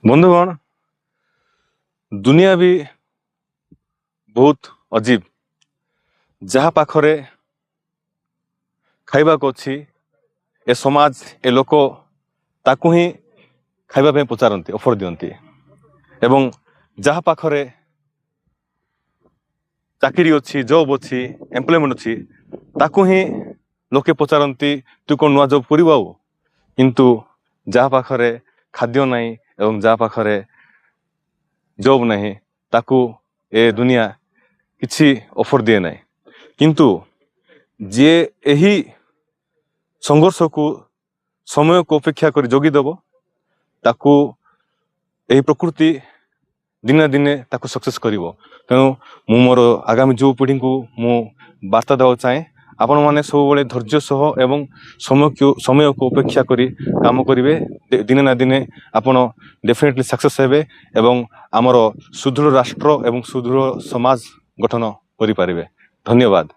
बंधुगण दुनिया भी बहुत अजीब जहा पाखरे खाइबा को अच्छी ए समाज ए लोक ताकू ही खाइबा पे पचारती ऑफर दियंती एवं जहा पाखरे चाकरी अच्छी जॉब अच्छी एम्प्लॉयमेंट अच्छी ताकू ही लोके पचारती तू कौन नुआ जॉब करू किंतु जहा पाखरे खाद्य नहीं एवं जहा पाखरे जॉब नहीं ताकू ए दुनिया किछि ऑफर दिए नहीं किंतु जे एही संघर्ष को समय को अपेक्षा कर जगिदेव ताकू एही प्रकृति दिने दिने ताकू सक्सेस करिवो। तेणु मु मोर आगामी युवा पीढ़ी को मु वार्ता देवा चाहे आपण मैंने सब बड़े धैर्य सह एवं समय को अपेक्षा करी काम करेंगे दिने ना दिने आपण डेफिनेटली सक्सेस हेबे एवं आमर सुदृढ़ राष्ट्र एवं सुदृढ़ समाज गठन करि पारिबे। धन्यवाद।